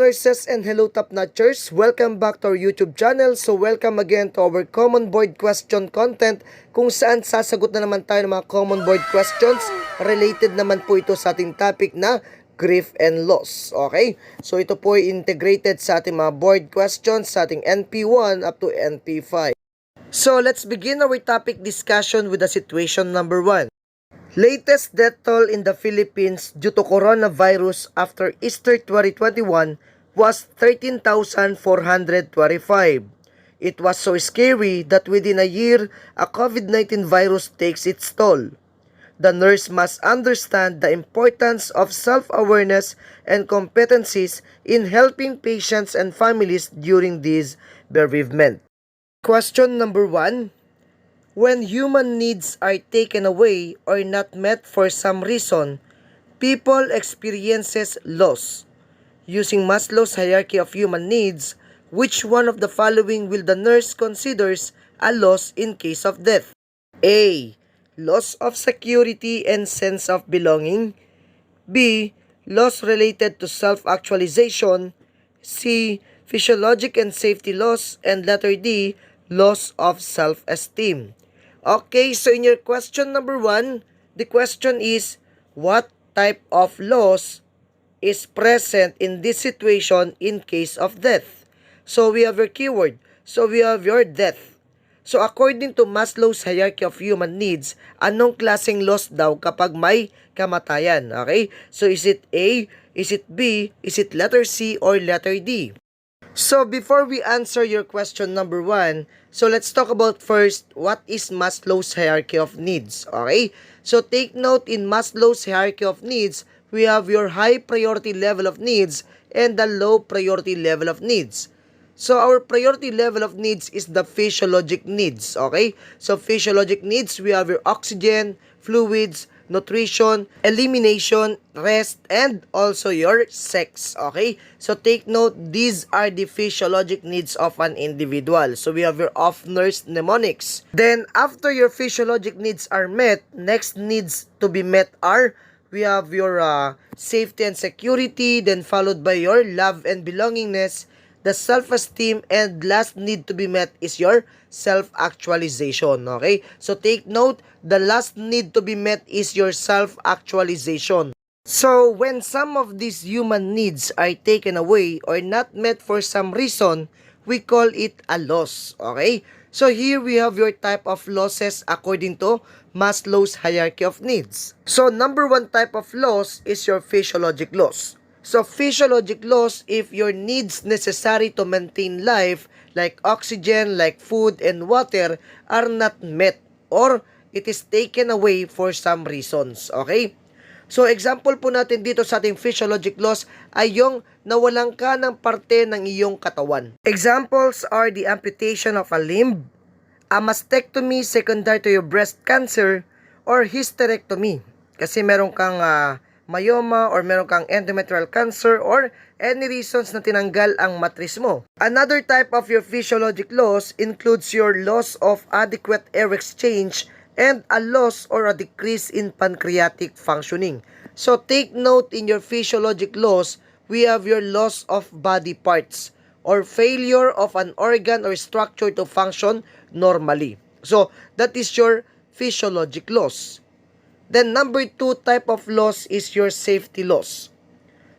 nurses and hello top notchers! Welcome back to our YouTube channel. So welcome again to our common board question content kung saan sasagot na naman tayo ng mga common board questions. Related naman po ito sa ating topic na grief and loss. Okay? So ito po ay integrated sa ating mga board questions sa ating NP1 up to NP5. So let's begin our topic discussion with the situation number 1. Latest death toll in the Philippines due to coronavirus after Easter 2021 was 13,425. It was so scary that within a year, a COVID-19 virus takes its toll. The nurse must understand the importance of self-awareness and competencies in helping patients and families during this bereavement. Question number 1. When human needs are taken away or not met for some reason, people experiences loss. Using Maslow's hierarchy of human needs, which one of the following will the nurse considers a loss in case of death? A. Loss of security and sense of belonging. B. Loss related to self-actualization. C. Physiologic and safety loss. And letter D. Loss of self-esteem. Okay, so in your question number 1, the question is, what type of loss is present in this situation in case of death? So we have your keyword. So we have your death. So according to Maslow's hierarchy of human needs, anong klaseng loss daw kapag may kamatayan? Okay? So is it A, is it B, is it letter C, or letter D? So before we answer your question number 1, so let's talk about first what is Maslow's hierarchy of needs. Okay? So take note, in Maslow's hierarchy of needs, we have your high priority level of needs and the low priority level of needs. So our priority level of needs is the physiologic needs. Okay? So physiologic needs, we have your oxygen, fluids, nutrition, elimination, rest, and also your sex. Okay? So take note, these are the physiologic needs of an individual. So we have your off-nurse mnemonics. Then after your physiologic needs are met, next needs to be met are, we have your safety and security, then followed by your love and belongingness, the self-esteem, and last need to be met is your self-actualization. Okay? So take note, the last need to be met is your self-actualization. So when some of these human needs are taken away or not met for some reason, we call it a loss. Okay? So here we have your type of losses according to Maslow's hierarchy of needs. So number 1 type of loss is your physiologic loss. So physiologic loss, if your needs necessary to maintain life like oxygen, like food and water are not met or it is taken away for some reasons. Okay? So example po natin dito sa ating physiologic loss ay yung nawalan ka ng parte ng iyong katawan. Examples are the amputation of a limb, a mastectomy secondary to your breast cancer, or hysterectomy. Kasi meron kang myoma or meron kang endometrial cancer or any reasons na tinanggal ang matris mo. Another type of your physiologic loss includes your loss of adequate air exchange and a loss or a decrease in pancreatic functioning. So take note, in your physiologic loss, we have your loss of body parts or failure of an organ or structure to function normally. So that is your physiologic loss. Then number 2 type of loss is your safety loss.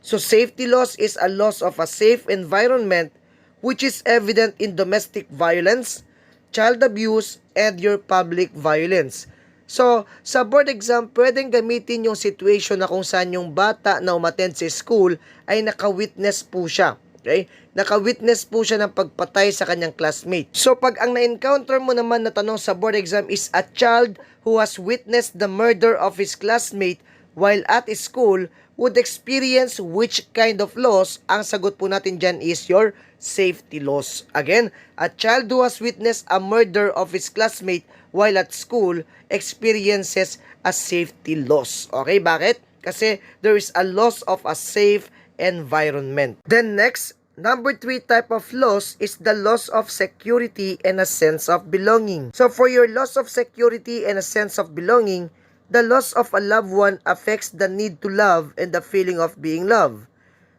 So safety loss is a loss of a safe environment which is evident in domestic violence, child abuse, and your public violence. So sa board exam, pwedeng gamitin yung situation na kung saan yung bata na umattend sa school ay naka-witness po siya. Okay? Naka-witness po siya ng pagpatay sa kanyang classmate. So pag ang na-encounter mo naman na tanong sa board exam is a child who has witnessed the murder of his classmate while at school, would experience which kind of loss? Ang sagot po natin dyan is your safety loss. Again, a child who has witnessed a murder of his classmate while at school experiences a safety loss. Okay, bakit? Kasi there is a loss of a safe environment. Then next, number 3 type of loss is the loss of security and a sense of belonging. So for your loss of security and a sense of belonging, the loss of a loved one affects the need to love and the feeling of being loved.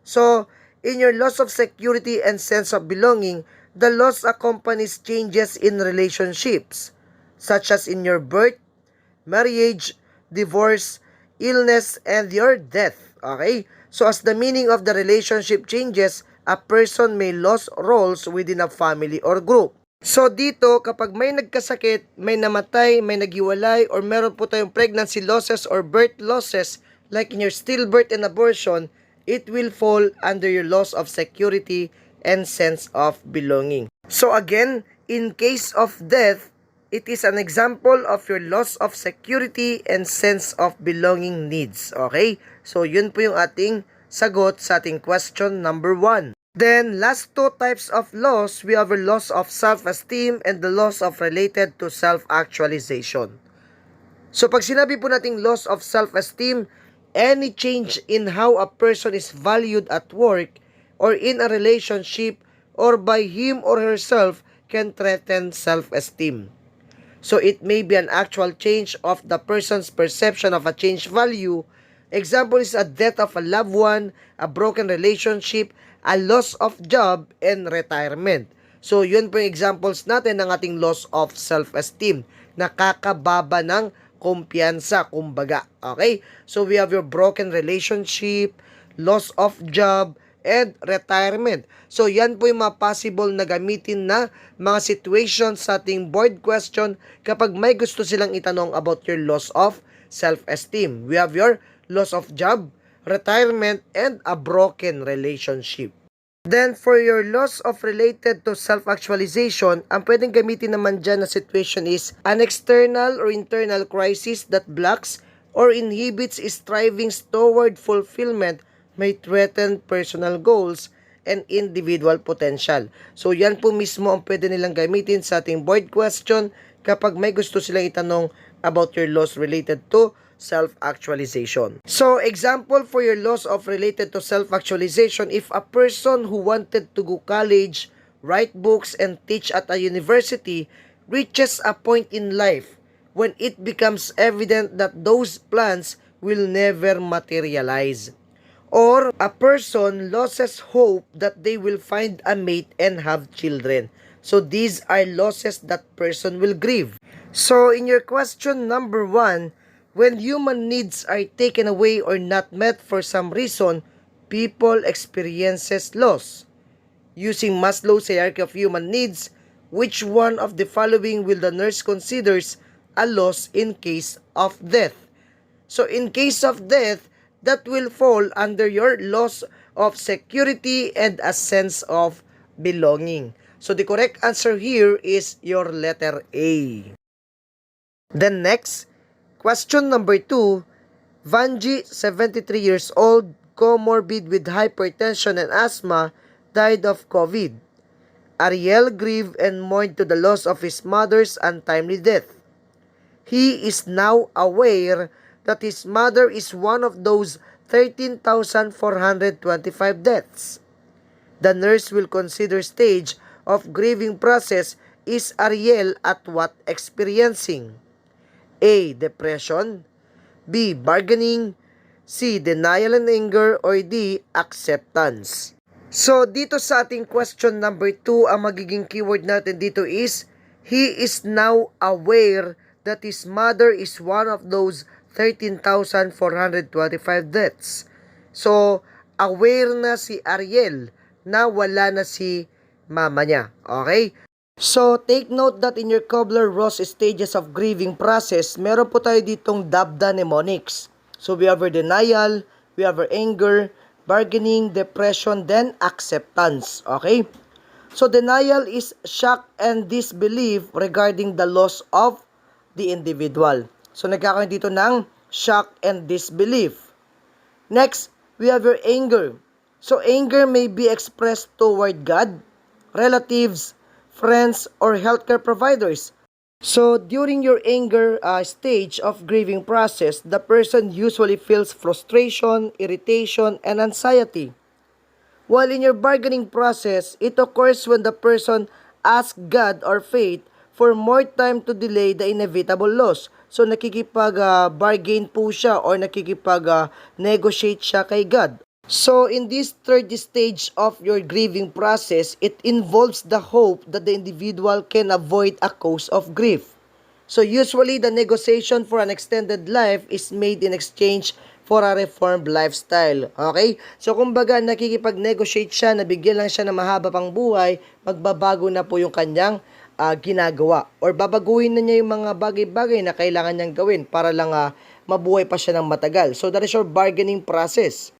So In your loss of security and sense of belonging, the loss accompanies changes in relationships, such as in your birth, marriage, divorce, illness, and your death. Okay? So as the meaning of the relationship changes, a person may lose roles within a family or group. So dito, kapag may nagkasakit, may namatay, may naghiwalay, or meron po tayong pregnancy losses or birth losses, like in your stillbirth and abortion, it will fall under your loss of security and sense of belonging. So again, in case of death, it is an example of your loss of security and sense of belonging needs. Okay? So yun po yung ating sagot sa ating question number 1. Then, last two types of loss, we have a loss of self-esteem and the loss of related to self-actualization. So, pag sinabi po nating loss of self-esteem, any change in how a person is valued at work or in a relationship or by him or herself can threaten self-esteem. So, it may be an actual change of the person's perception of a changed value. Example is a death of a loved one, a broken relationship, a loss of job, and retirement. So, yun po yung examples natin ng ating loss of self-esteem. Nakakababa ng kumpiyansa, kumbaga. Okay? So, we have your broken relationship, loss of job, and retirement. So, yan po yung mga possible na gamitin na mga situations sa ating board question kapag may gusto silang itanong about your loss of self-esteem. We have your loss of job, retirement, and a broken relationship. Then, for your loss of related to self-actualization, ang pwedeng gamitin naman dyan na situation is an external or internal crisis that blocks or inhibits striving toward fulfillment may threaten personal goals and individual potential. So, yan po mismo ang pwede nilang gamitin sa ating board question kapag may gusto silang itanong about your loss related to self-actualization. So, example for your loss of related to self-actualization, if a person who wanted to go college, write books, and teach at a university reaches a point in life when it becomes evident that those plans will never materialize. Or a person loses hope that they will find a mate and have children. So, these are losses that person will grieve. So, in your question number 1, when human needs are taken away or not met for some reason, people experiences loss. Using Maslow's hierarchy of human needs, which one of the following will the nurse considers a loss in case of death? So in case of death, that will fall under your loss of security and a sense of belonging. So the correct answer here is your letter A. Then next, question number 2, Vangie, 73 years old, comorbid with hypertension and asthma, died of COVID. Ariel grieved and mourned to the loss of his mother's untimely death. He is now aware that his mother is one of those 13,425 deaths. The nurse will consider stage of grieving process is Ariel at what experiencing? A. Depression, B. Bargaining, C. Denial and anger, or D. Acceptance. So, dito sa ating question number 2, ang magiging keyword natin dito is, he is now aware that his mother is one of those 13,425 deaths. So, aware na si Ariel na wala na si mama niya. Okay? So, take note that in your Kubler-Ross stages of grieving process, meron po tayo ditong dabda mnemonics. So, we have our denial, we have our anger, bargaining, depression, then acceptance. Okay? So, denial is shock and disbelief regarding the loss of the individual. So, nagkakaroon dito ng shock and disbelief. Next, we have your anger. So, anger may be expressed toward God, relatives, friends, or healthcare providers. So, during your anger stage of grieving process, the person usually feels frustration, irritation, and anxiety. While in your bargaining process, it occurs when the person asks God or fate for more time to delay the inevitable loss. So, nakikipag-bargain po siya or nakikipag-negotiate siya kay God. So in this third stage of your grieving process, it involves the hope that the individual can avoid a cause of grief. So usually the negotiation for an extended life is made in exchange for a reformed lifestyle. Okay? So kumbaga nakikipag-negotiate siya, nabigyan lang siya ng mahaba pang buhay, magbabago na po yung kanyang ginagawa. Or babaguhin na niya yung mga bagay-bagay na kailangan niyang gawin para lang mabuhay pa siya ng matagal. So that is your bargaining process.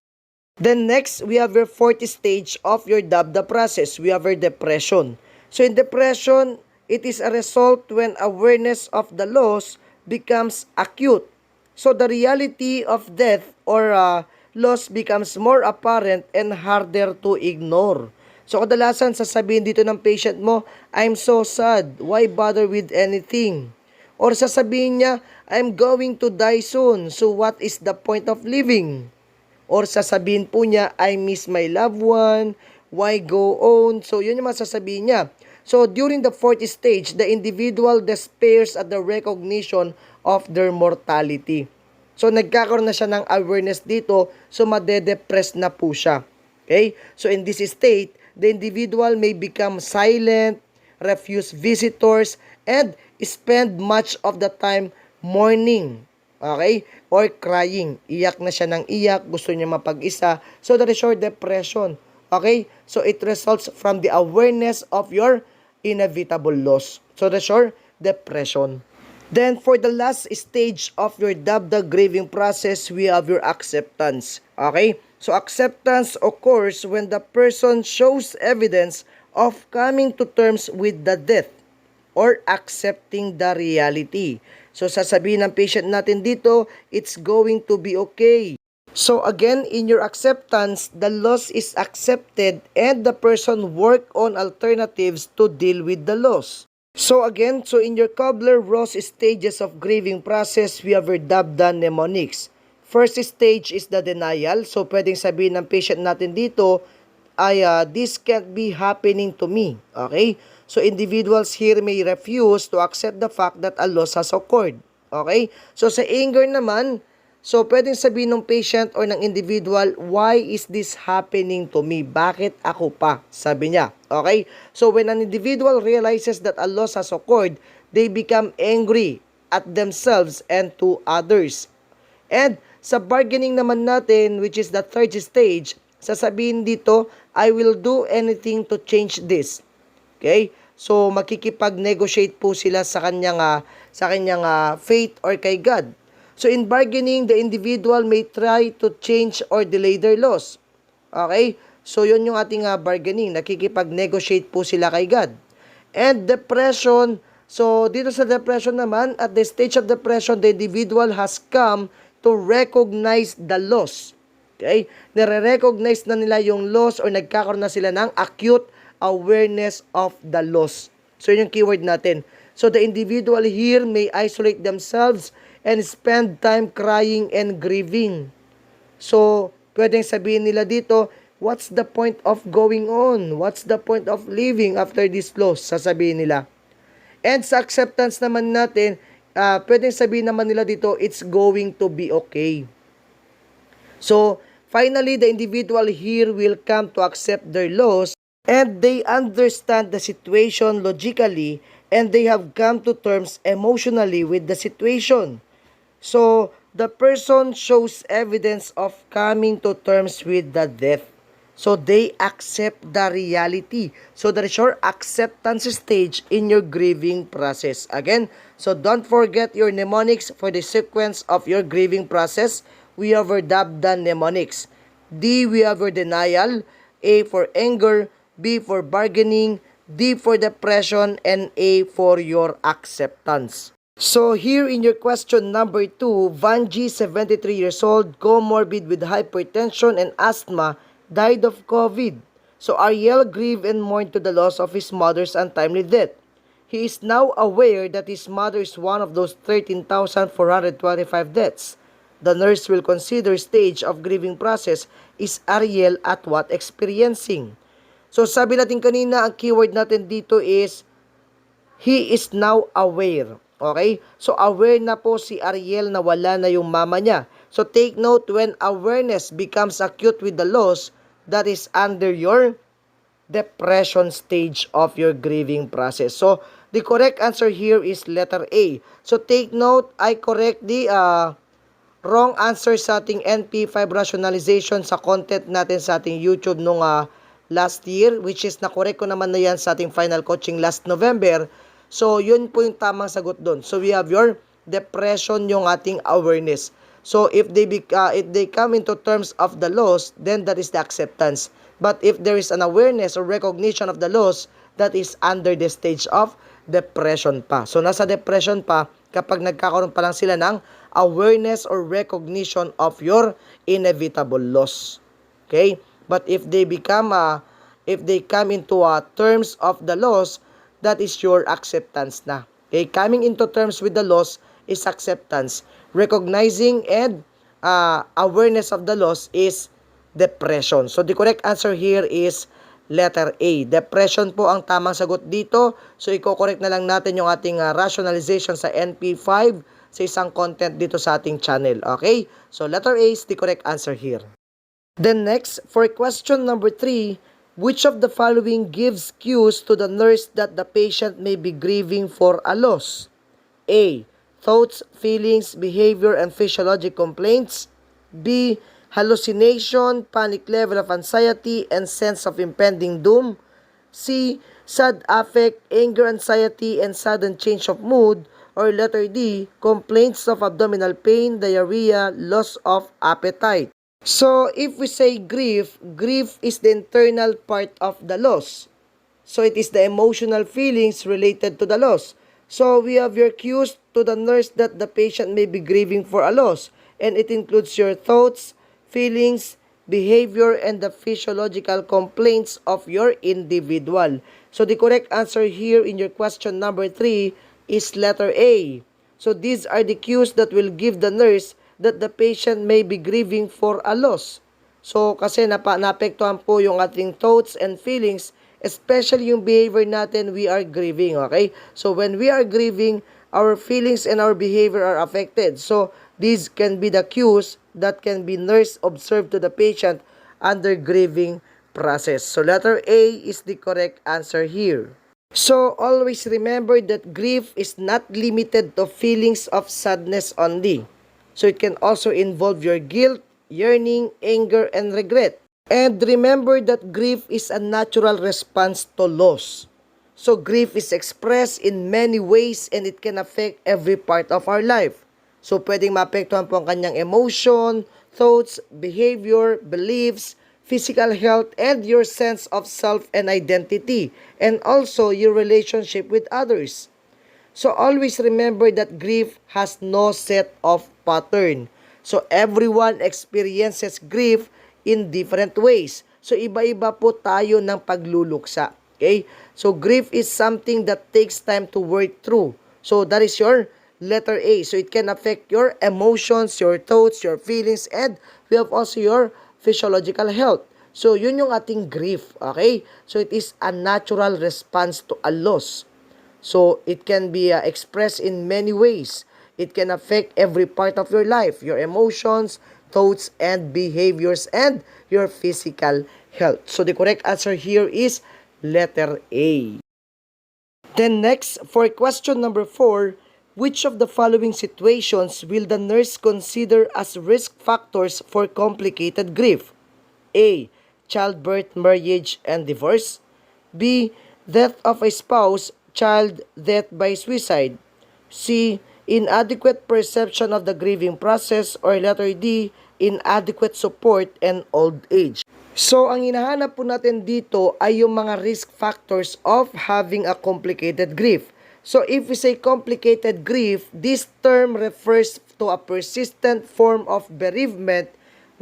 Then next, we have your fourth stage of your DABDA process. We have your depression. So in depression, it is a result when awareness of the loss becomes acute. So the reality of death or loss becomes more apparent and harder to ignore. So kadalasan sasabihin dito ng patient mo, I'm so sad, why bother with anything? Or sasabihin niya, I'm going to die soon, so what is the point of living? Or sasabihin po niya, I miss my loved one, why go on? So, yun yung masasabihin niya. So, during the fourth stage, the individual despairs at the recognition of their mortality. So, nagkakaroon na siya ng awareness dito, so madedepress na po siya. Okay? So, in this state, the individual may become silent, refuse visitors, and spend much of the time mourning. Okay? Or crying. Iyak na siya ng iyak, gusto niya mapag-isa. So that is your depression. Okay? So it results from the awareness of your inevitable loss. So that's your depression. Then for the last stage of your DABDA grieving process, we have your acceptance. Okay? So acceptance occurs when the person shows evidence of coming to terms with the death or accepting the reality. So sasabihin ng patient natin dito, it's going to be okay. So again, in your acceptance, the loss is accepted and the person work on alternatives to deal with the loss. So again, so in your Kubler-Ross stages of grieving process, we have your DABDA mnemonics. First stage is the denial. So pwedeng sabihin ng patient natin dito, this can't be happening to me. Okay? So, individuals here may refuse to accept the fact that a loss has occurred. Okay? So, sa anger naman, so pwedeng sabihin ng patient or ng individual, why is this happening to me? Bakit ako pa? Sabi niya. Okay? So, when an individual realizes that a loss has occurred, they become angry at themselves and to others. And sa bargaining naman natin, which is the third stage, sasabihin dito, I will do anything to change this. Okay? So, makikipag-negotiate po sila sa kanyang faith or kay God. So, in bargaining, the individual may try to change or delay their loss. Okay? So, yun yung ating bargaining. Nakikipag-negotiate po sila kay God. And depression, so dito sa depression naman, at the stage of depression, the individual has come to recognize the loss. Okay? Nare-recognize na nila yung loss or nagkakaroon na sila ng acute awareness of the loss. So, yun yung keyword natin. So, the individual here may isolate themselves and spend time crying and grieving. So, pwedeng sabihin nila dito, what's the point of going on? What's the point of living after this loss? Sasabihin nila. And sa acceptance naman natin, pwedeng sabihin naman nila dito, it's going to be okay. So, finally, the individual here will come to accept their loss and they understand the situation logically and they have come to terms emotionally with the situation. So, the person shows evidence of coming to terms with the death. So, they accept the reality. So, that is your acceptance stage in your grieving process. Again, so don't forget your mnemonics for the sequence of your grieving process. We have our DABDA mnemonics. D, we have our denial. A for anger. B for bargaining. D for depression. And A for your acceptance. So here in your question number 2, Vangie, 73 years old, comorbid with hypertension and asthma, died of COVID. So Ariel grieved and mourned to the loss of his mother's untimely death. He is now aware that his mother is one of those 13,425 deaths. The nurse will consider stage of grieving process is Ariel at what experiencing. So sabi natin kanina, ang keyword natin dito is he is now aware. Okay? So aware na po si Ariel na wala na yung mama niya. So take note, when awareness becomes acute with the loss, that is under your depression stage of your grieving process. So the correct answer here is letter A. So take note, I correct the wrong answer sa ating NP5 rationalization sa content natin sa ating YouTube nung last year, which is na-correct ko naman na yan sa ating final coaching last November. So yun po yung tamang sagot doon. So we have your depression, yung ating awareness. So if they come into terms of the loss, then that is the acceptance. But if there is an awareness or recognition of the loss, that is under the stage of depression pa. So nasa depression pa kapag nagkakaroon pa lang sila ng awareness or recognition of your inevitable loss. Okay? But if they come into terms of the loss, that is your acceptance na. Okay? Coming into terms with the loss is acceptance. Recognizing and awareness of the loss is depression. So the correct answer here is letter A. Depression po ang tamang sagot dito. So i-correct na lang natin yung ating rationalization sa NP5 sa isang content dito sa ating channel. Okay? So letter A is the correct answer here. Then next, for question number 3, which of the following gives cues to the nurse that the patient may be grieving for a loss? A. Thoughts, feelings, behavior, and physiologic complaints. B. Hallucination, panic level of anxiety, and sense of impending doom. C. Sad affect, anger, anxiety, and sudden change of mood. Or letter D. Complaints of abdominal pain, diarrhea, loss of appetite. So, if we say grief, grief is the internal part of the loss. So, it is the emotional feelings related to the loss. So, we have your cues to the nurse that the patient may be grieving for a loss. And it includes your thoughts, feelings, behavior, and the physiological complaints of your individual. So, the correct answer here in your question number 3 is letter A. So, these are the cues that will give the nurse that the patient may be grieving for a loss. So, kasi naapektuhan po yung ating thoughts and feelings, especially yung behavior natin, we are grieving, okay? So, when we are grieving, our feelings and our behavior are affected. So, these can be the cues that can be nurse observed to the patient under grieving process. So, letter A is the correct answer here. So, always remember that grief is not limited to feelings of sadness only. So, it can also involve your guilt, yearning, anger, and regret. And remember that grief is a natural response to loss. So, grief is expressed in many ways and it can affect every part of our life. So, pwedeng maapektuhan po ang kanyang emotion, thoughts, behavior, beliefs, physical health, and your sense of self and identity, and also your relationship with others. So, always remember that grief has no set of pattern. So, everyone experiences grief in different ways. So, iba-iba po tayo ng pagluluksa. Okay? So, grief is something that takes time to work through. So, that is your letter A. So, it can affect your emotions, your thoughts, your feelings, and we have also your physiological health. So, yun yung ating grief. Okay? So, it is a natural response to a loss. So, it can be expressed in many ways. It can affect every part of your life, your emotions, thoughts, and behaviors, and your physical health. So, the correct answer here is letter A. Then next, for question number 4, which of the following situations will the nurse consider as risk factors for complicated grief? A. Childbirth, marriage, and divorce. B. Death of a spouse, child, death by suicide. C. Inadequate perception of the grieving process. Or letter D. Inadequate support and old age. So, ang hinahanap po natin dito ay yung mga risk factors of having a complicated grief. So, if we say complicated grief, this term refers to a persistent form of bereavement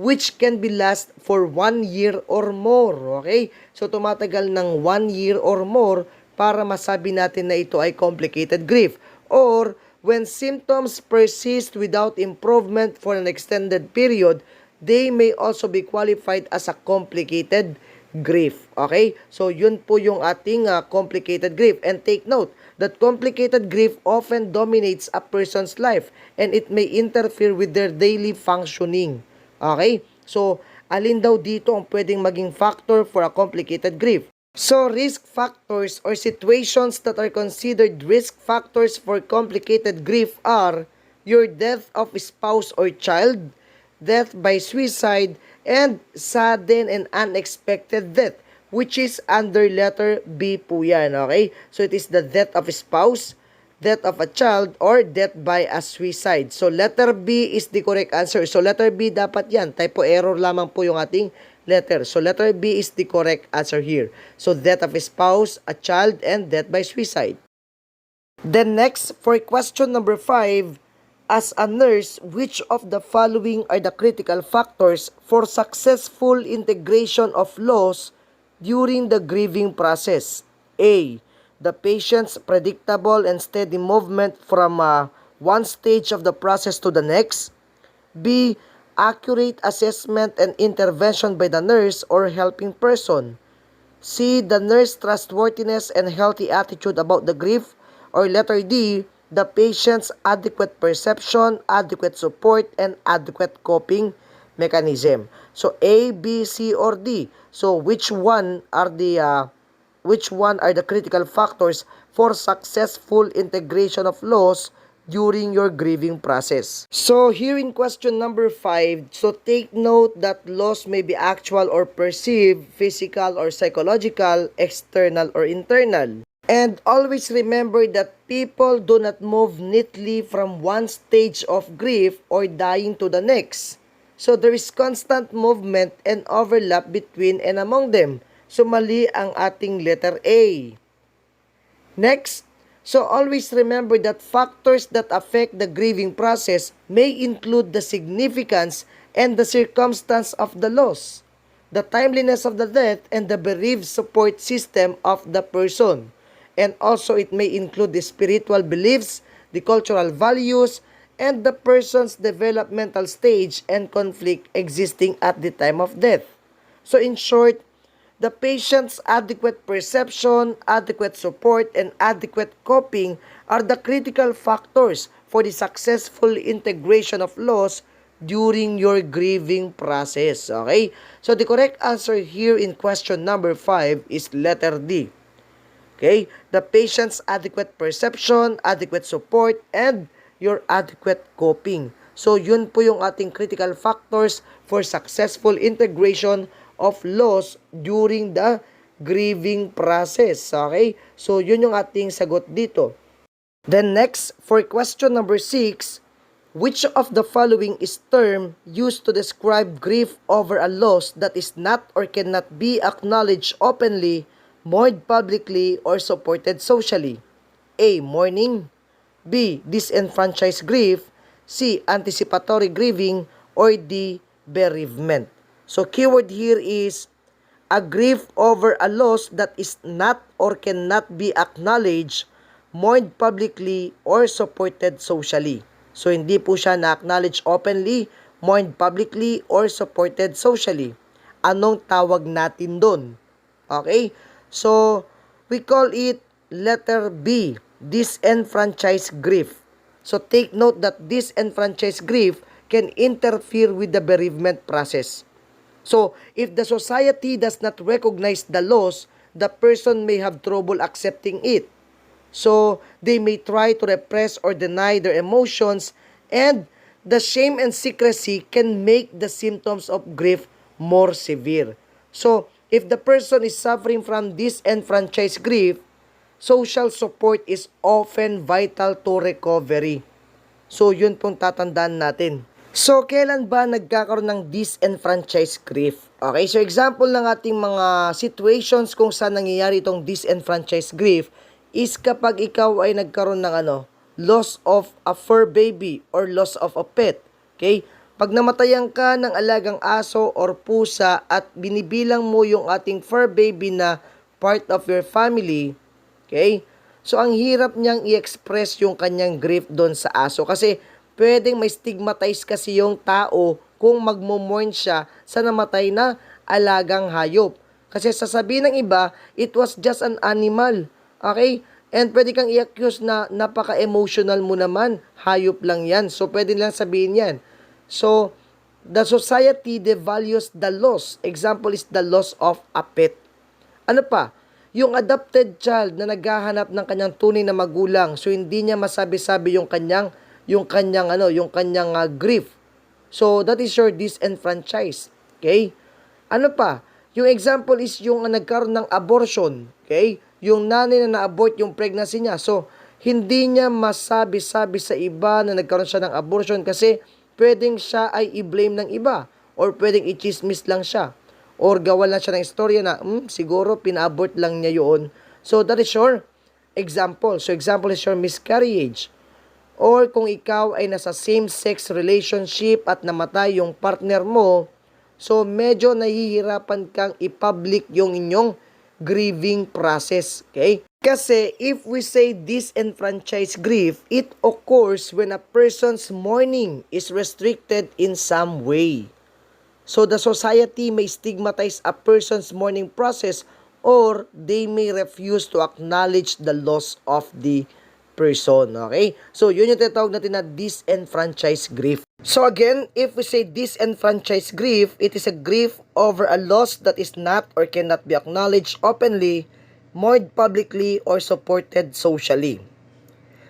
which can be last for 1 year or more. Okay? So, tumatagal ng 1 year or more para masabi natin na ito ay complicated grief. Or, when symptoms persist without improvement for an extended period, they may also be qualified as a complicated grief. Okay? So, yun po yung ating complicated grief. And take note that complicated grief often dominates a person's life and it may interfere with their daily functioning. Okay? So, alin daw dito ang pwedeng maging factor for a complicated grief? So, risk factors or situations that are considered risk factors for complicated grief are your death of spouse or child, death by suicide, and sudden and unexpected death, which is under letter B po yan, okay? So, it is the death of a spouse, death of a child, or death by a suicide. So, letter B is the correct answer. So, letter B dapat yan. Typo error lamang po yung ating letter. So, letter B is the correct answer here. So, death of a spouse, a child, and death by suicide. Then next, for question number 5, as a nurse, which of the following are the critical factors for successful integration of loss during the grieving process? A. The patient's predictable and steady movement from one stage of the process to the next. B. Accurate assessment and intervention by the nurse or helping person. C. The nurse trustworthiness and healthy attitude about the grief. Or letter D. The patient's adequate perception, adequate support, and adequate coping mechanism. So A, B, C, or D. So which one are the critical factors for successful integration of loss during your grieving process? So here in question number 5, so take note that loss may be actual or perceived, physical or psychological, external or internal. And always remember that people do not move neatly from one stage of grief or dying to the next. So there is constant movement and overlap between and among them. So mali ang ating letter A. Next, so always remember that factors that affect the grieving process may include the significance and the circumstance of the loss, the timeliness of the death, and the bereaved support system of the person. And also it may include the spiritual beliefs, the cultural values, and the person's developmental stage and conflict existing at the time of death. So in short, the patient's adequate perception, adequate support, and adequate coping are the critical factors for the successful integration of loss during your grieving process. Okay? So the correct answer here in question number 5 is letter D. Okay? The patient's adequate perception, adequate support, and your adequate coping. So, yun po yung ating critical factors for successful integration of loss during the grieving process. Okay? So, yun yung ating sagot dito. Then next, for question number 6, which of the following is term used to describe grief over a loss that is not or cannot be acknowledged openly, mourned publicly, or supported socially? A. Mourning. B. Disenfranchised grief. C. Anticipatory grieving. Or D. Bereavement. So, keyword here is a grief over a loss that is not or cannot be acknowledged, mourned publicly, or supported socially. So, hindi po siya na-acknowledge openly, mourned publicly, or supported socially. Anong tawag natin doon? Okay? So, we call it letter B, disenfranchised grief. So, take note that disenfranchised grief can interfere with the bereavement process. So, if the society does not recognize the loss, the person may have trouble accepting it. So, they may try to repress or deny their emotions, and the shame and secrecy can make the symptoms of grief more severe. So, if the person is suffering from disenfranchised grief, social support is often vital to recovery. So, yun pong tatandaan natin. So, kailan ba nagkakaroon ng disenfranchised grief? Okay, so example ng ating mga situations kung saan nangyayari itong disenfranchised grief is kapag ikaw ay nagkaroon ng loss of a fur baby or loss of a pet. Okay? Pag namatayan ka ng alagang aso or pusa at binibilang mo yung ating fur baby na part of your family, okay? So, ang hirap niyang i-express yung kanyang grief doon sa aso kasi pwedeng may stigmatize kasi yung tao kung magmo-mourn siya sa namatay na alagang hayop. Kasi sasabihin ng iba, it was just an animal. Okay? And pwede kang i-accuse na napaka-emotional mo naman. Hayop lang yan. So, pwede lang sabihin yan. So, the society devalues the loss. Example is the loss of a pet. Ano pa? Yung adopted child na naghahanap ng kanyang tunay na magulang. So, hindi niya masabi-sabi yung kanyang grief. So, that is your disenfranchised. Okay? Ano pa? Yung example is yung nagkaroon ng abortion. Okay? Yung nanay na na-abort yung pregnancy niya. So, hindi niya masabi-sabi sa iba na nagkaroon siya ng abortion kasi pwedeng siya ay i-blame ng iba or pwedeng i-chismis lang siya or gawa lang siya ng istorya na siguro pina-abort lang niya yun. So, that is your example. So, example is your miscarriage. Or kung ikaw ay nasa same-sex relationship at namatay yung partner mo, so medyo nahihirapan kang i-public yung inyong grieving process. Okay? Kasi if we say disenfranchised grief, it occurs when a person's mourning is restricted in some way. So the society may stigmatize a person's mourning process or they may refuse to acknowledge the loss of the person. Okay? So yun yung tinatawag natin na disenfranchised grief. So again, if we say disenfranchised grief, it is a grief over a loss that is not or cannot be acknowledged openly, mourned publicly, or supported socially.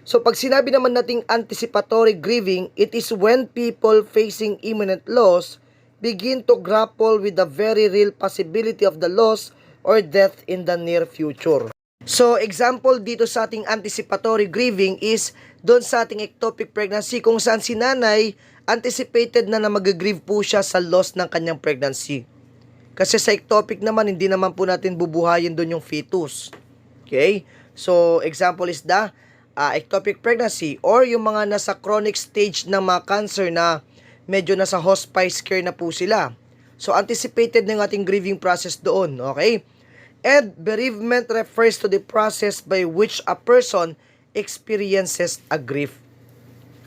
So pag sinabi naman nating anticipatory grieving, it is when people facing imminent loss begin to grapple with the very real possibility of the loss or death in the near future. So, example dito sa ating anticipatory grieving is doon sa ating ectopic pregnancy kung saan si nanay anticipated na mag-grieve po siya sa loss ng kanyang pregnancy. Kasi sa ectopic naman, hindi naman po natin bubuhayin doon yung fetus. Okay? So, example is the ectopic pregnancy or yung mga nasa chronic stage ng mga cancer na medyo nasa hospice care na po sila. So, anticipated na yung ating grieving process doon. Okay? And bereavement refers to the process by which a person experiences a grief.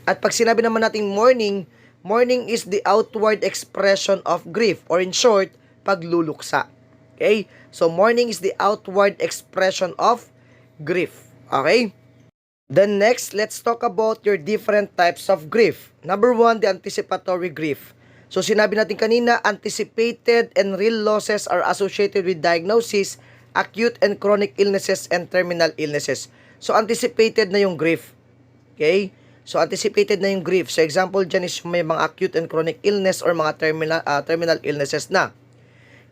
At pag sinabi naman natin mourning, mourning is the outward expression of grief or in short, pagluluksa. Okay? So, mourning is the outward expression of grief. Okay? Then next, let's talk about your different types of grief. Number 1, the anticipatory grief. So, sinabi natin kanina, anticipated and real losses are associated with diagnosis, acute and chronic illnesses, and terminal illnesses. So, anticipated na yung grief. Okay? So, anticipated na yung grief. So, example dyan is may mga acute and chronic illness or mga terminal illnesses na.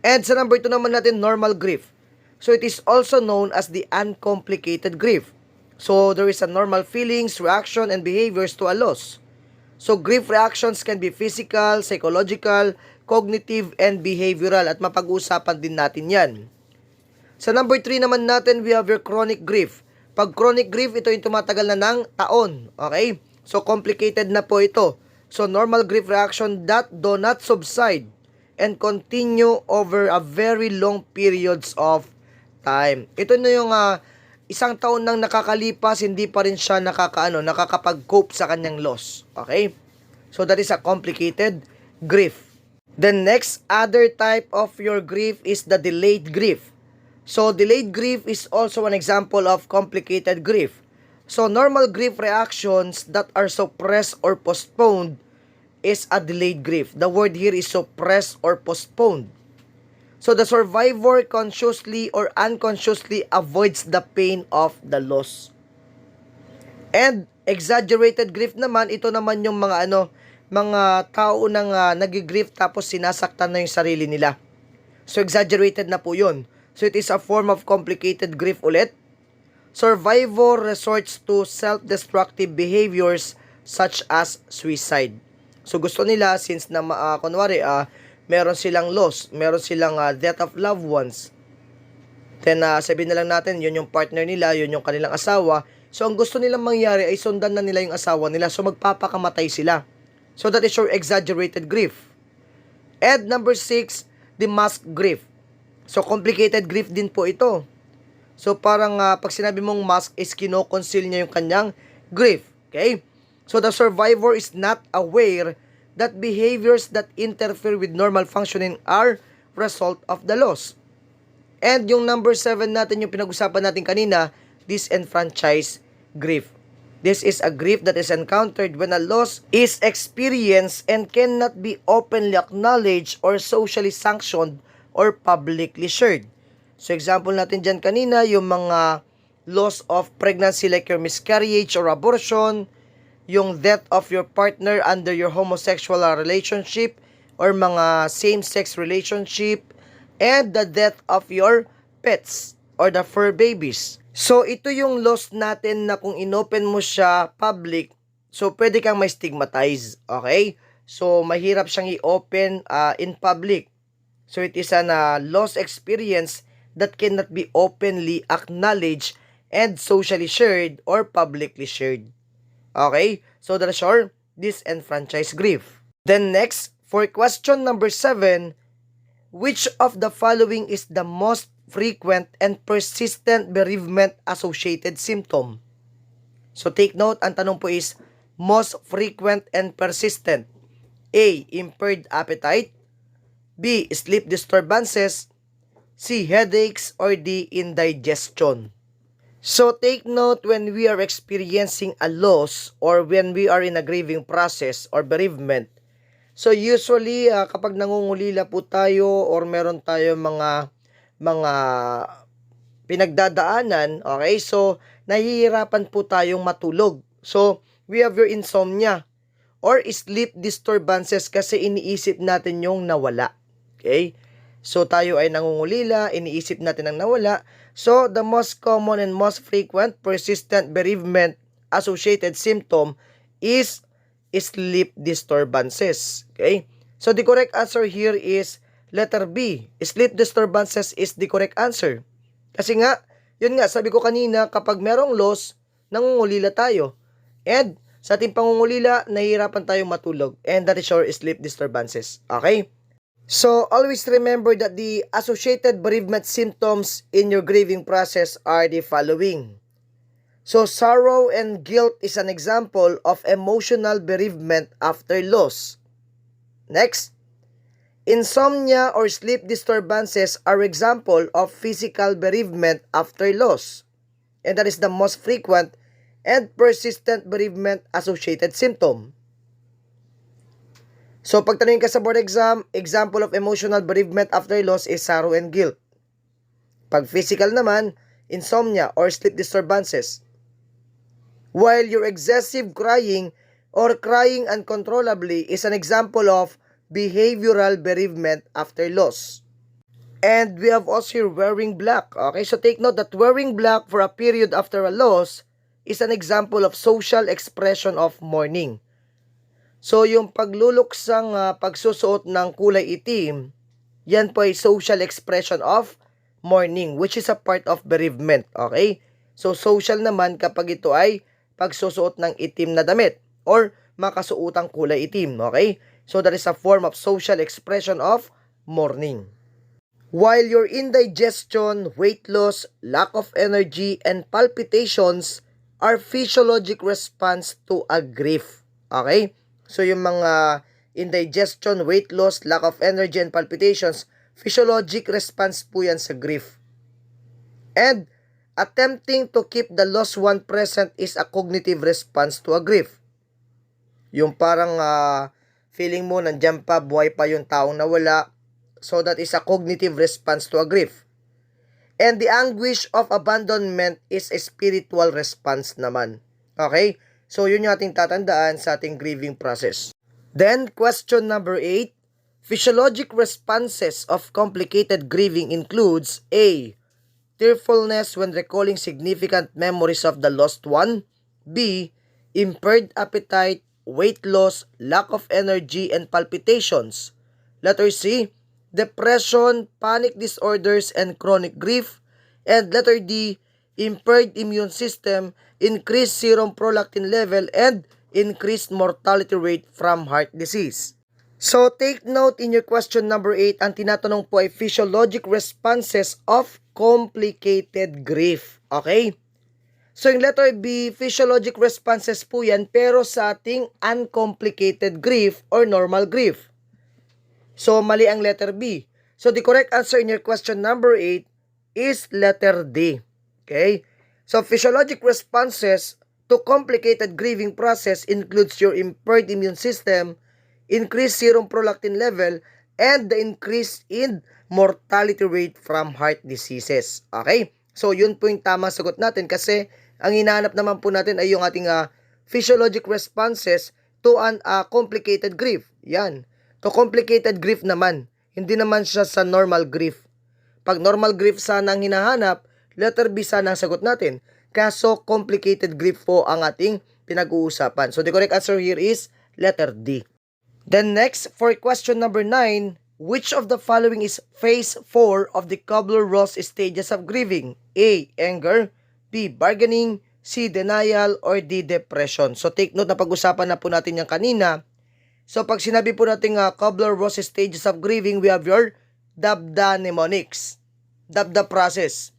And sa number 2 naman natin, normal grief. So, it is also known as the uncomplicated grief. So, there is a normal feelings, reaction, and behaviors to a loss. So, grief reactions can be physical, psychological, cognitive, and behavioral. At mapag-uusapan din natin yan. Sa number 3 naman natin, we have your chronic grief. Pag chronic grief, ito yung tumatagal na ng taon. Okay? So, complicated na po ito. So, normal grief reaction that do not subside and continue over a very long periods of time. Ito na yung isang taon nang nakakalipas, hindi pa rin siya nakakapag-cope sa kanyang loss. Okay? So, that is a complicated grief. The next other type of your grief is the delayed grief. So, delayed grief is also an example of complicated grief. So, normal grief reactions that are suppressed or postponed is a delayed grief. The word here is suppressed or postponed. So, the survivor consciously or unconsciously avoids the pain of the loss. And exaggerated grief naman, ito naman yung mga tao nang nag-grief tapos sinasaktan na yung sarili nila. So, exaggerated na po yun. So, it is a form of complicated grief ulit. Survivor resorts to self-destructive behaviors such as suicide. So, gusto nila since na meron silang loss, meron silang death of loved ones. Then, sabihin na lang natin, yun yung partner nila, yun yung kanilang asawa. So, ang gusto nilang mangyari ay sundan na nila yung asawa nila. So, magpapakamatay sila. So, that is your exaggerated grief. And number 6, the mask grief. So, complicated grief din po ito. So, parang pag sinabi mong mask is kino-conceal niya yung kanyang grief. Okay? So, the survivor is not aware that behaviors that interfere with normal functioning are result of the loss. And yung number 7 natin, yung pinag-usapan natin kanina, disenfranchised grief. This is a grief that is encountered when a loss is experienced and cannot be openly acknowledged or socially sanctioned or publicly shared. So example natin dyan kanina, yung mga loss of pregnancy like your miscarriage or abortion, yung death of your partner under your homosexual relationship or mga same-sex relationship, and the death of your pets or the fur babies. So, ito yung loss natin na kung inopen mo siya public, so pwede kang may stigmatize, okay? So, mahirap siyang i-open in public. So, it is an loss experience that cannot be openly acknowledged and socially shared or publicly shared. Okay? So, that is your disenfranchised grief. Then next, for question number 7, which of the following is the most frequent and persistent bereavement-associated symptom? So take note, ang tanong po is most frequent and persistent. A. Impaired appetite. B. Sleep disturbances. C. Headaches. Or D. Indigestion. So take note, when we are experiencing a loss or when we are in a grieving process or bereavement, so usually kapag nangungulila po tayo or meron tayo mga pinagdadaanan, okay, so nahihirapan po tayong matulog. So we have your insomnia or sleep disturbances kasi iniisip natin yung nawala. Okay? So tayo ay nangungulila, iniisip natin ang nawala. So the most common and most frequent persistent bereavement associated symptom is sleep disturbances. Okay? So the correct answer here is letter B. Sleep disturbances is the correct answer. Kasi nga, yun nga, sabi ko kanina, kapag merong loss, nangungulila tayo. And sa ating pangungulila, nahihirapan tayong matulog. And that is your sleep disturbances. Okay? So, always remember that the associated bereavement symptoms in your grieving process are the following. So, sorrow and guilt is an example of emotional bereavement after loss. Next, insomnia or sleep disturbances are example of physical bereavement after loss. And that is the most frequent and persistent bereavement-associated symptom. So, pag tanungin ka sa board exam, example of emotional bereavement after loss is sorrow and guilt. Pag physical naman, insomnia or sleep disturbances. While your excessive crying or crying uncontrollably is an example of behavioral bereavement after loss. And we have also wearing black. Okay, so take note that wearing black for a period after a loss is an example of social expression of mourning. So yung pagluluksang pagsusuot ng kulay itim, yan po ay social expression of mourning, which is a part of bereavement. Okay? So social naman kapag ito ay pagsusuot ng itim na damit or makasuotang kulay itim. Okay? So that is a form of social expression of mourning. While your indigestion, weight loss, lack of energy, and palpitations are physiologic response to a grief. Okay? So yung mga indigestion, weight loss, lack of energy, and palpitations, physiologic response po yan sa grief. And attempting to keep the lost one present is a cognitive response to a grief. Yung parang feeling mo nandiyan pa, buhay pa yung taong nawala. So that is a cognitive response to a grief. And the anguish of abandonment is a spiritual response naman. Okay? So yun yung ating tatandaan sa ating grieving process. Then, question number 8. Physiologic responses of complicated grieving includes A. Tearfulness when recalling significant memories of the lost one. B. Impaired appetite, weight loss, lack of energy, and palpitations. Letter C. Depression, panic disorders, and chronic grief. And letter D. Impaired immune system, increased serum prolactin level, and increased mortality rate from heart disease. So, take note in your question number 8, ang tinatanong po ay physiologic responses of complicated grief. Okay? So, yung letter B, physiologic responses po yan, pero sa ating uncomplicated grief or normal grief. So, mali ang letter B. So, the correct answer in your question number 8, is letter D. Okay? So, physiologic responses to complicated grieving process includes your impaired immune system, increased serum prolactin level, and the increase in mortality rate from heart diseases. Okay? So, yun po yung tamang sagot natin kasi ang hinahanap naman po natin ay yung ating physiologic responses to an complicated grief. Yan. To complicated grief naman. Hindi naman siya sa normal grief. Pag normal grief sana ang hinahanap, letter B sana ang sagot natin. Kaso, complicated grief po ang ating pinag-uusapan. So, the correct answer here is letter D. Then next, for question number 9, which of the following is phase 4 of the Kubler-Ross stages of grieving? A. Anger, B. Bargaining, C. Denial, or D. Depression. So, take note na pag-usapan na po natin yan kanina. So, pag sinabi po natin Kubler-Ross stages of grieving, we have your DABDA mnemonics. DABDA process.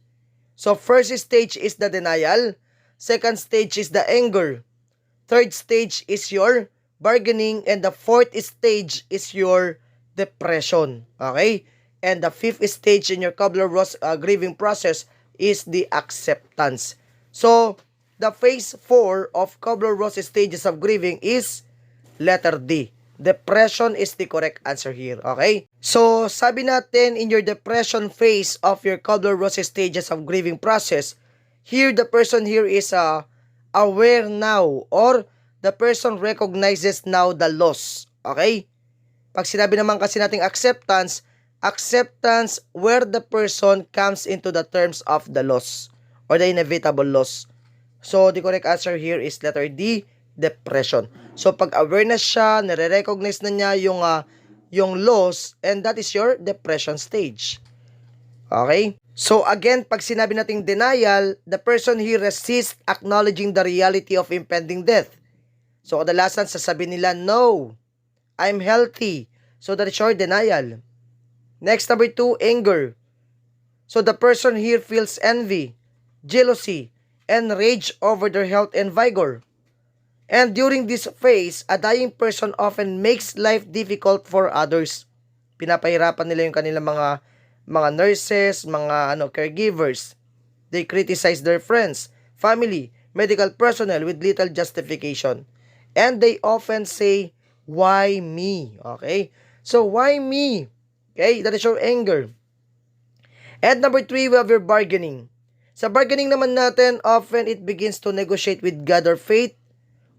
So, first stage is the denial. Second stage is the anger. Third stage is your bargaining. And the fourth stage is your depression. Okay? And the fifth stage in your Kubler-Ross grieving process is the acceptance. So, the phase 4 of Kubler-Ross stages of grieving is letter D. Depression is the correct answer here. Okay? So, sabi natin in your depression phase of your Kubler-Ross stages of grieving process, here the person here is aware now or the person recognizes now the loss. Okay? Pag sinabi naman kasi nating acceptance, acceptance where the person comes into the terms of the loss or the inevitable loss. So, the correct answer here is letter D, depression. So, pag awareness siya, nare-recognize na niya yung loss, and that is your depression stage. Okay? So, again, pag sinabi nating denial, the person here resists acknowledging the reality of impending death. So, kadalasan sasabihin nila, no, I'm healthy. So, that is your denial. Next, number 2, anger. So, the person here feels envy, jealousy, and rage over their health and vigor. And during this phase, a dying person often makes life difficult for others. Pinapahirapan nila yung kanilang mga nurses, mga caregivers. They criticize their friends, family, medical personnel with little justification. And they often say, why me? Okay? So, why me? Okay? That is your anger. And number 3, we have your bargaining. Sa bargaining naman natin, often it begins to negotiate with God or fate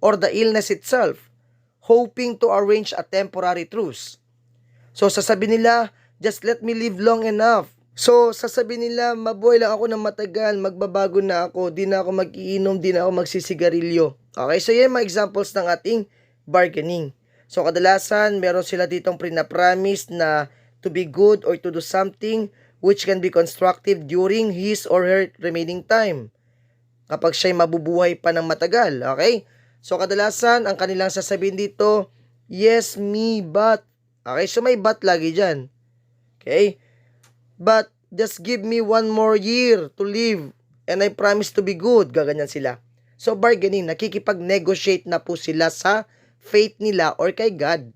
or the illness itself, hoping to arrange a temporary truce. So, sasabihin nila, just let me live long enough. So, sasabihin nila, mabuhay lang ako ng matagal, magbabago na ako, di na ako mag-iinom, di na ako magsisigarilyo. Okay, so yan mga examples ng ating bargaining. So, kadalasan, meron sila ditong pre-promise na to be good or to do something which can be constructive during his or her remaining time. Kapag siya'y mabubuhay pa ng matagal, okay? So, kadalasan, ang kanilang sasabihin dito, yes, me, but. Okay, so may but lagi dyan. Okay? But, just give me 1 more year to live and I promise to be good. Gaganyan sila. So, bargaining, nakikipag-negotiate na po sila sa faith nila or kay God.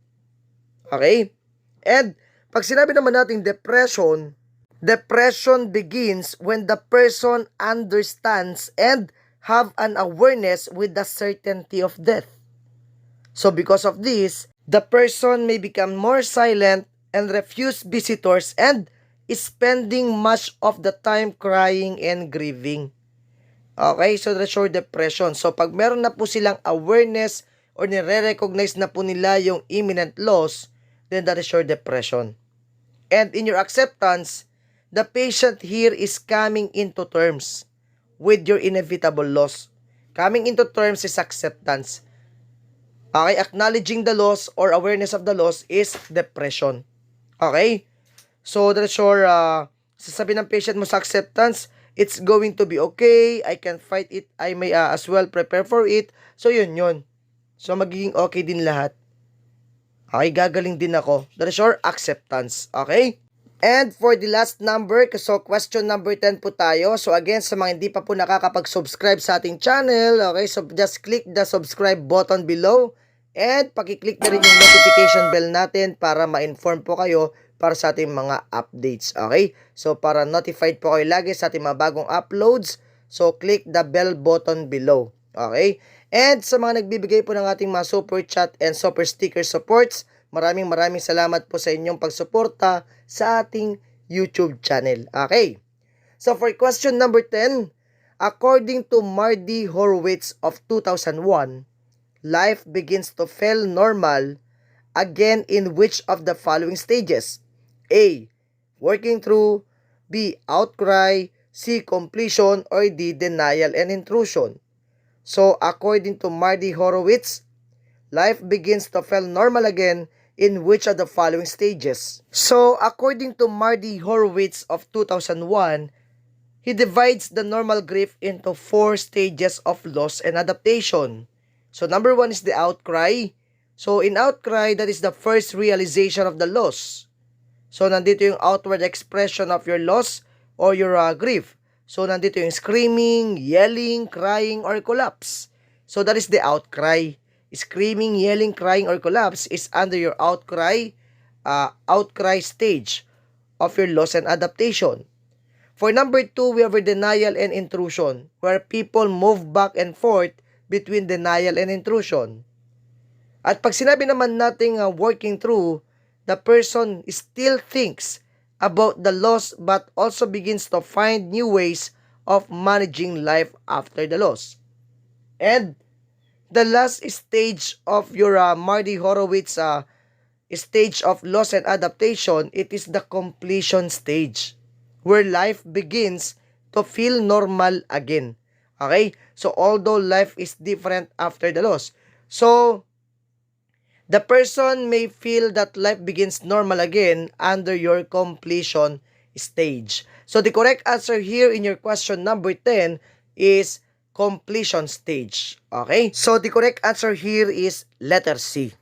Okay? And, pag sinabi naman natin depression begins when the person understands and have an awareness with the certainty of death. So because of this, the person may become more silent and refuse visitors and is spending much of the time crying and grieving. Okay, so that's your depression. So pag meron na po silang awareness or nire-recognize na po nila yung imminent loss, then that is your depression. And in your acceptance, the patient here is coming into terms with your inevitable loss. Coming into terms is acceptance. Okay, acknowledging the loss or awareness of the loss is depression. Okay? So, that's your, sasabihin ng patient mo sa acceptance, it's going to be okay, I can fight it, I may as well prepare for it. So, yun. So, magiging okay din lahat. Okay, gagaling din ako. That is your acceptance. Okay? And for the last number, so question number 10 po tayo. So again, sa mga hindi pa po nakakapag-subscribe sa ating channel, okay, so just click the subscribe button below and pakiclick na rin yung notification bell natin para ma-inform po kayo para sa ating mga updates. Okay? So, para notified po kayo lagi sa ating mga bagong uploads, so click the bell button below. Okay? And sa mga nagbibigay po ng ating mga super chat and super sticker supports, maraming salamat po sa inyong pagsuporta sa ating YouTube channel. Okay? So, for question number 10, according to Marty Horowitz of 2001, life begins to feel normal again in which of the following stages? A. Working through. B. Outcry. C. Completion. Or D. Denial and intrusion. So, according to Marty Horowitz, life begins to feel normal again in which of the following stages? So, according to Marty Horowitz of 2001, he divides the normal grief into 4 stages of loss and adaptation. So, number 1 is the outcry. So, in outcry, that is the first realization of the loss. So, nandito yung outward expression of your loss or your grief. So, nandito yung screaming, yelling, crying, or collapse. So, that is the outcry. Screaming, yelling, crying, or collapse is under your outcry stage of your loss and adaptation. For number 2, we have a denial and intrusion, where people move back and forth between denial and intrusion. At pag sinabi naman natin working through, the person still thinks about the loss but also begins to find new ways of managing life after the loss. And the last stage of your Marty Horowitz stage of loss and adaptation, it is the completion stage, where life begins to feel normal again. Okay? So, although life is different after the loss. So, the person may feel that life begins normal again under your completion stage. So, the correct answer here in your question number 10 is completion stage. Okay? So, the correct answer here is letter C.